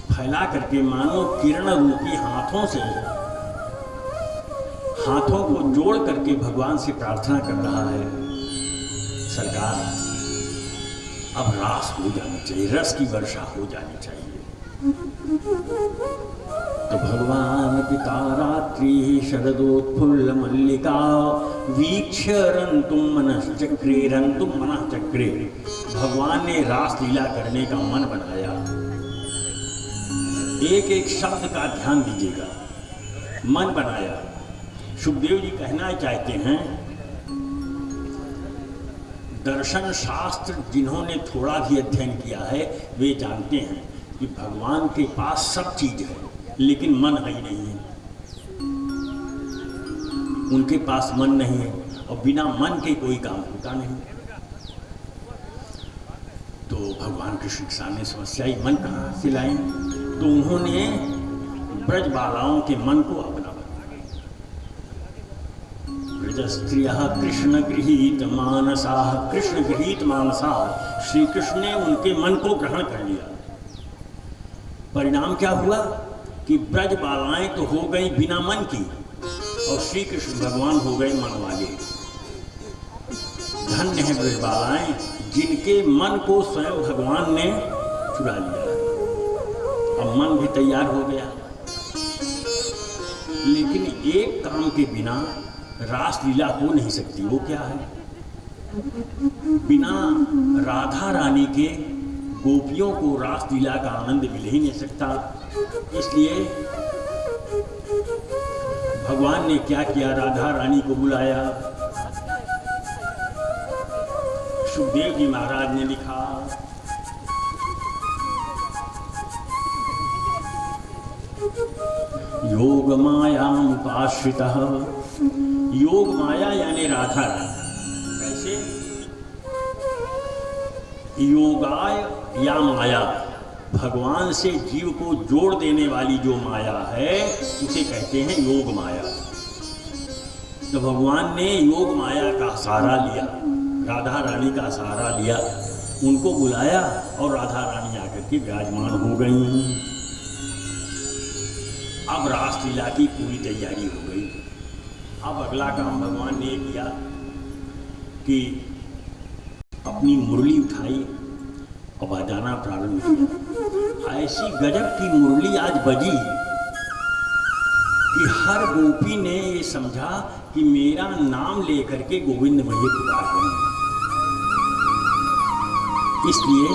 S3: फैला करके मानो किरण रूपी हाथों को जोड़ करके भगवान से प्रार्थना कर रहा है, सरकार अब रास हो जानी चाहिए, रस की वर्षा हो जानी चाहिए। तो भगवान पिता रात्रि शरदोत्फुल्ल मल्लिका वीक्ष्य रंतुम मनश्चक्रे रंतुम मनश्चक्रे। भगवान ने रास लीला करने का मन बनाया। एक एक शब्द का ध्यान दीजिएगा, मन बनाया। सुखदेव जी कहना चाहते हैं, दर्शन शास्त्र जिन्होंने थोड़ा भी अध्ययन किया है वे जानते हैं कि भगवान के पास सब चीज है, लेकिन मन ही नहीं है। उनके पास मन नहीं है और बिना मन के कोई काम होता नहीं। तो भगवान कृष्ण के सामने समस्या ही, मन कहाँ से लाएं? तो उन्होंने ब्रज बालाओं के मन को अपना बनाया। ब्रज स्त्रियः कृष्ण गृहीत मानसाः, कृष्ण गृहीत मानसाः, श्री कृष्ण ने उनके मन को ग्रहण कर लिया। परिणाम क्या हुआ कि ब्रज बालाएं तो हो गई बिना मन की और श्री कृष्ण भगवान हो गए मन वाले। धन्य है ब्रज बालाएं जिनके मन को स्वयं भगवान ने चुरा लिया। अब मन भी तैयार हो गया, लेकिन एक काम के बिना रास लीला हो नहीं सकती। वो क्या है? बिना राधा रानी के गोपियों को रास लीला का आनंद मिल ही नहीं सकता। इसलिए भगवान ने क्या किया, राधा रानी को बुलाया। सुखदेव जी महाराज ने लिखा, योग मायामुपाश्रितः योग माया यानी राधा रानी। कैसे? योगाय या माया, भगवान से जीव को जोड़ देने वाली जो माया है उसे कहते हैं योग माया। तो भगवान ने योग माया का सहारा लिया, राधा रानी का सहारा लिया, उनको बुलाया और राधा रानी आकर के विराजमान हो गई। अब रासलीला की पूरी तैयारी हो गई। अब अगला काम भगवान ने किया कि अपनी मुरली उठाई और बजाना प्रारंभ किया। ऐसी गजब की मुरली आज बजी कि हर गोपी ने ये समझा कि मेरा नाम लेकर के गोविंद मुझे पुकार रहे हैं। इसलिए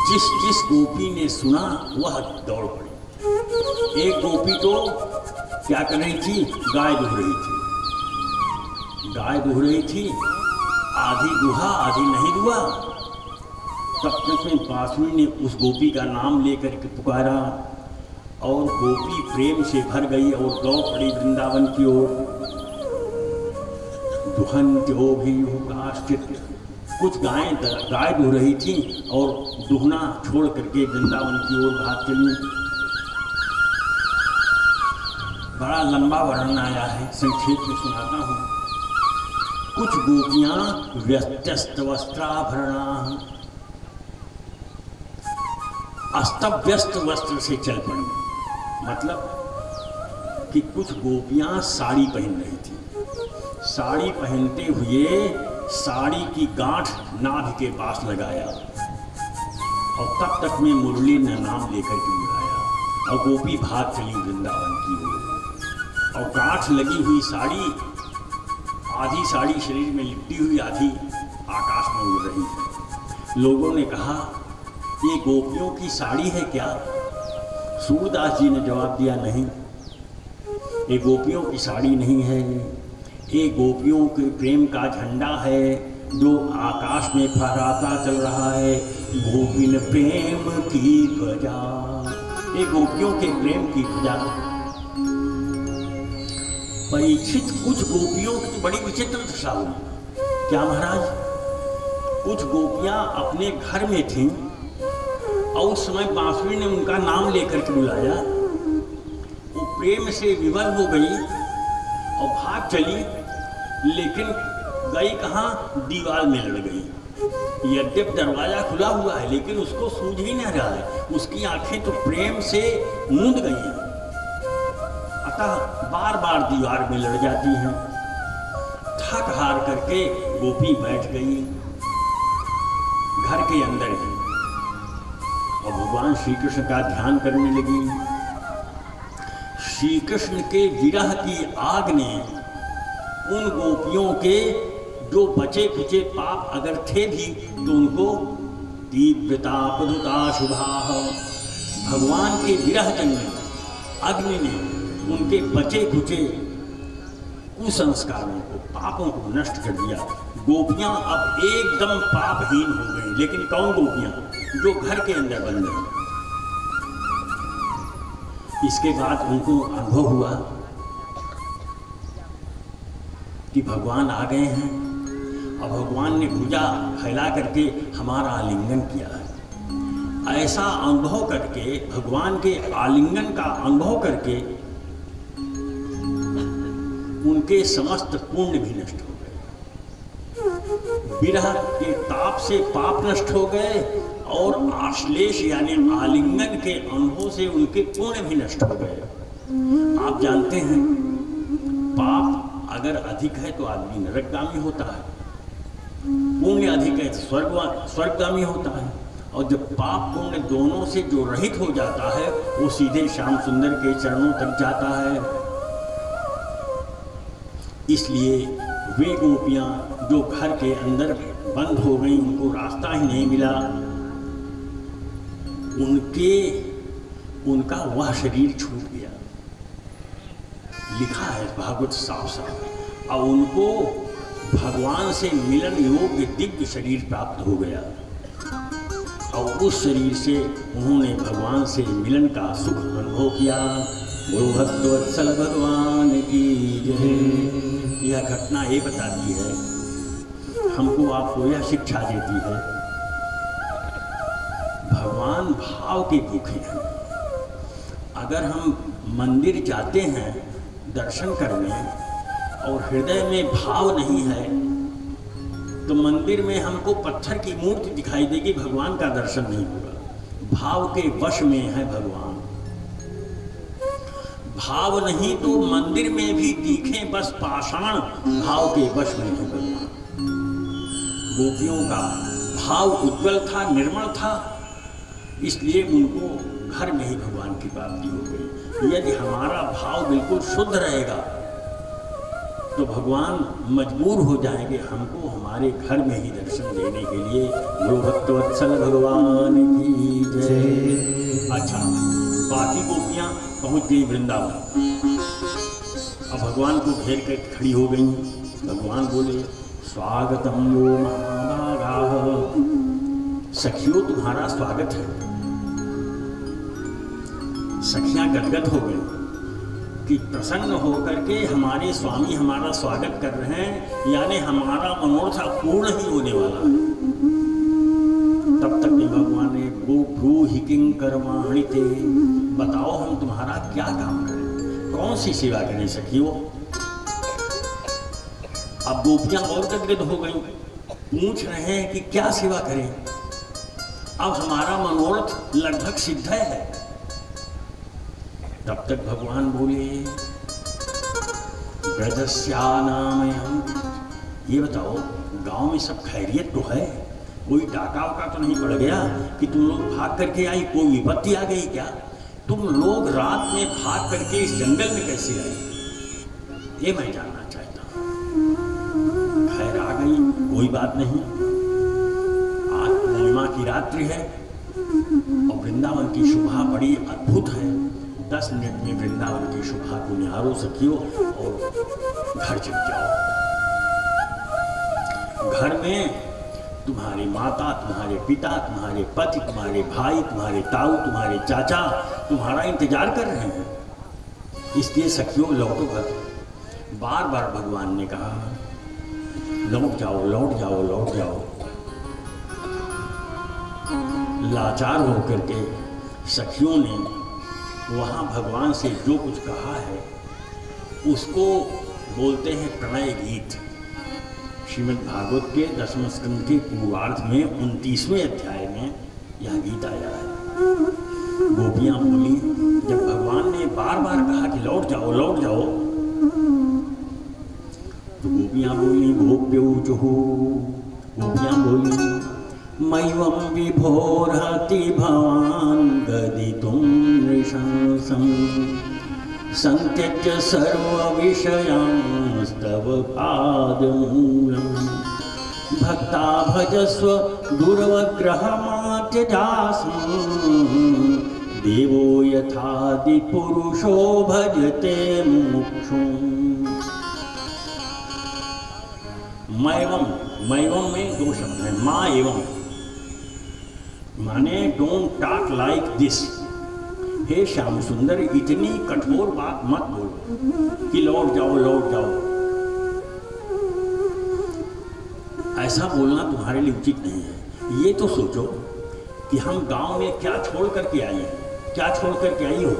S3: जिस जिस गोपी ने सुना वह दौड़ पड़ी। एक गोपी तो क्या कर रही थी? गाय दुह रही थी। गाय दुह रही थी, आधी दुहा आधी नहीं दुहा। तब तक में बांसुरी ने उस गोपी का नाम लेकर के पुकारा और गोपी प्रेम से भर गई और दौड़ पड़ी वृंदावन की ओर। दुहन्त्यो भी काश्चित्, कुछ गाय दुह रही थी और दुहना छोड़ करके वृंदावन की ओर भाग चली। बड़ा लंबा वर्णन आया है, संक्षेप में सुनाता हूँ। कुछ गोपियां व्यस्त वस्त्राभरणा, अस्तव्यस्त वस्त्र से चल पड़ी। मतलब कि कुछ गोपियां साड़ी पहन रही थी। साड़ी पहनते हुए साड़ी की गांठ नाभि के पास लगाया और तब तक में मुरली ने नाम लेकर के बुलाया और गोपी भाग चली वृंदावन की ओर। और गांठ लगी हुई साड़ी, आधी साड़ी शरीर में लिपटी हुई, आधी आकाश में उड़ रही है। लोगों ने कहा ये गोपियों की साड़ी है क्या? सूरदास जी ने जवाब दिया नहीं, ये गोपियों की साड़ी नहीं है, ये गोपियों के प्रेम का झंडा है जो आकाश में फहराता चल रहा है। गोपिन प्रेम की ध्वजा, ये गोपियों के प्रेम की ध्वजा। परीक्षित कुछ गोपियों की बड़ी विचित्र दशा हुई। क्या महाराज? कुछ गोपियां अपने घर में थीं और उस समय बांसुरी ने उनका नाम लेकर के बुलाया। वो प्रेम से विवल हो गई और भाग चली, लेकिन गई कहाँ? दीवार में लड़ गई। यद्यप दरवाजा खुला हुआ है लेकिन उसको सूझ ही नहीं रहा है, उसकी आंखें तो प्रेम से मूंद गई हैं। अतः बार बार दीवार में लड़ जाती हैं। थक हार करके गोपी बैठ गई घर के अंदर ही और भगवान श्री कृष्ण का ध्यान करने लगी। श्री कृष्ण के विरह की आग ने उन गोपियों के जो बचे खुचे पाप अगर थे भी तो उनको तीव्रता पदुता शुभा, भगवान के विरह जन्य अग्नि ने उनके बचे खुचे कुसंस्कारों को, पापों को नष्ट कर दिया। गोपियां अब एकदम पापहीन हो गई। लेकिन कौन गोपियां? जो घर के अंदर बंद है। इसके बाद उनको अनुभव हुआ कि भगवान आ गए हैं और भगवान ने भुजा फैला करके हमारा आलिंगन किया है। ऐसा अनुभव करके, भगवान के आलिंगन का अनुभव करके उनके समस्त पुण्य भी नष्ट हो गए। विरह के ताप से पाप नष्ट हो गए और आश्लेष यानी आलिंगन के अनुभव से उनके पुण्य भी नष्ट हो गए। आप जानते हैं पाप अगर अधिक है तो आदमी नरकगामी होता है, पुण्य अधिक है तो स्वर्गगामी होता है। और जब पाप पुण्य दोनों से जो रहित हो जाता है वो सीधे श्याम सुंदर के चरणों तक जाता है। इसलिए वे गोपियां जो घर के अंदर बंद हो गई, उनको रास्ता ही नहीं मिला, उनका वह शरीर छूट गया। लिखा है भागवत साफ साफ। और उनको भगवान से मिलन योग्य दिव्य शरीर प्राप्त हो गया और उस शरीर से उन्होंने भगवान से मिलन का सुख अनुभव किया। वो भक्तवत्सल भगवान की जय। यह घटना ये बताती है, हमको आपको यह शिक्षा देती है, भगवान भाव के भूखे हैं। अगर हम मंदिर जाते हैं दर्शन करने और हृदय में भाव नहीं है, तो मंदिर में हमको पत्थर की मूर्ति दिखाई देगी, भगवान का दर्शन नहीं होगा। भाव के वश में है भगवान। भाव नहीं तो मंदिर में भी दिखे बस पाषाण, भाव के वश में है भगवान। गोपियों का भाव उज्जवल था, निर्मल था, इसलिए उनको घर में ही भगवान की प्राप्ति हो गई। यदि हमारा भाव बिल्कुल शुद्ध रहेगा तो भगवान मजबूर हो जाएंगे हमको हमारे घर में ही दर्शन देने के लिए। वो भक्तवत्सल भगवान की जय। अच्छा, बाकी गोपियाँ पहुँच गई वृंदावन। अब भगवान को घेर कर खड़ी हो गई। भगवान बोले, स्वागतम वो महाभागा, सखियों तुम्हारा स्वागत है। सखियां गदगद हो गई कि प्रसन्न होकर के हमारे स्वामी हमारा स्वागत कर रहे हैं, यानी हमारा मनोरथ पूर्ण ही होने वाला है। तब तक भगवान ने गो हिकिंग कर्माणि ते, बताओ हम तुम्हारा क्या काम करें, कौन सी सेवा करें सखियों। अब गोपियां और गदगद हो गई, पूछ रहे हैं कि क्या सेवा करें। अब हमारा मनोरथ लगभग सिद्ध है। तब तक भगवान बोले, ब्रजस्यानामयम्, ये बताओ गांव में सब खैरियत तो है, कोई डाका वाका तो नहीं पड़ गया कि तुम लोग भाग करके आई, कोई विपत्ति आ गई क्या? तुम लोग रात में भाग करके इस जंगल में कैसे आई, ये मैं जानना चाहता हूँ। खैर आ गई, कोई बात नहीं। आज पूर्णिमा की रात्रि है और वृंदावन की शोभा बड़ी अद्भुत है। 10 मिनट में वृंदावन की शोभा को निहारो सखियो और घर चल जाओ। घर में तुम्हारे माता, तुम्हारे पिता, तुम्हारे पति, तुम्हारे भाई, तुम्हारे ताऊ, तुम्हारे चाचा तुम्हारा इंतजार कर रहे हैं, इसलिए सखियों लौटो घर। बार बार भगवान ने कहा, लौट जाओ, लौट जाओ, लौट जाओ। लाचार होकर के सखियों ने वहाँ भगवान से जो कुछ कहा है उसको बोलते हैं प्रणय गीत। श्रीमद् भागवत के 10वें स्कंद के पूर्वार्ध में 29वें अध्याय में यह गीत आया है। गोपियाँ बोली, जब भगवान ने बार बार कहा कि लौट जाओ, लौट जाओ, तो गोपियाँ बोली, गोप्यौचुः, गोपियाँ बोली, मैवं विभोर्हति भवान् गदितुं नृशंसं संत्यज्य सर्वविषयांस्तव पादमूलम् भक्ता भजस्व दुर्वग्रहमात्यजास्म देवो यथादिपुरुषो भजते मुमुक्षुम्। मैवं, मैवं में 2 शब्द हैं, माँ एवं, माने डोंट टॉक लाइक दिस। हे श्याम सुंदर, इतनी कठोर बात मत बोलो कि लौट जाओ, लौट जाओ। ऐसा बोलना तुम्हारे लिए उचित नहीं है। ये तो सोचो कि हम गांव में क्या छोड़ करके आई हैं, क्या छोड़ करके आई हो।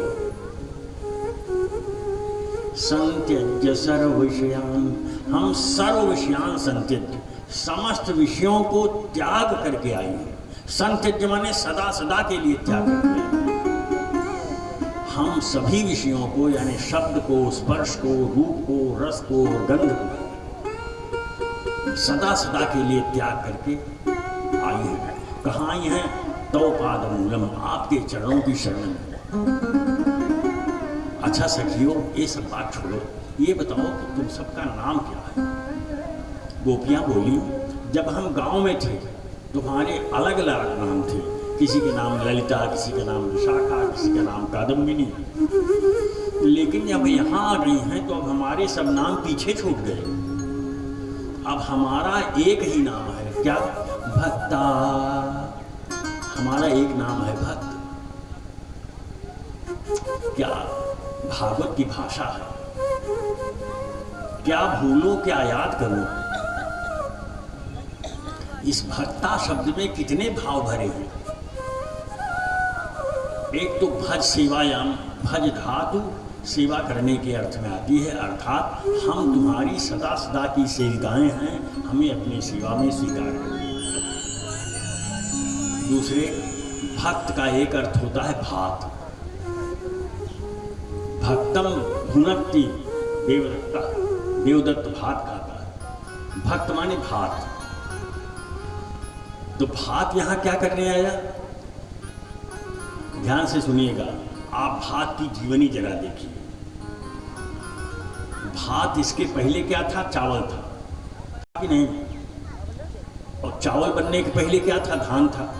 S3: संत्यज्य सर्व विषयान, हम सर्व विषयान संत्यज्य, समस्त विषयों को त्याग करके आई हैं। संत्यज्य माने सदा सदा के लिए त्याग करके आई हैं। हम सभी विषयों को, यानी शब्द को, स्पर्श को, रूप को, रस को, गंध को सदा सदा के लिए त्याग करके आई है। कहाँ आई हैं? तव पादमूलम, आपके चरणों की शरण में। अच्छा सखियों, ये सब बात छोड़ो, ये बताओ कि तुम सबका नाम क्या है। गोपियाँ बोली, जब हम गांव में थे तो हमारे अलग अलग नाम थे। किसी के नाम ललिता, किसी का नाम विशाखा, किसी का नाम कादम्बिनी। लेकिन जब यहाँ आ गई हैं तो अब हमारे सब नाम पीछे छूट गए। अब हमारा एक ही नाम है, क्या? भक्ता। हमारा एक नाम है भक्त। क्या भागवत की भाषा है। क्या भूलो क्या याद करो। इस भक्ता शब्द में कितने भाव भरे हैं। एक तो भज सेवायाम, भज धातु सेवा करने के अर्थ में आती है, अर्थात हम तुम्हारी सदा सदा की सेविकाएं हैं, हमें अपनी सेवा में स्वीकार करो। दूसरे, भक्त का एक अर्थ होता है भात। भक्तम भुनक्ति देवदत्ता, देवदत्त भात खाता है। भक्त माने भात। तो भात यहां क्या करने आया? ध्यान से सुनिएगा, आप भात की जीवनी जरा देखिए। भात इसके पहले क्या था? चावल था कि नहीं? और चावल बनने के पहले क्या था? धान था।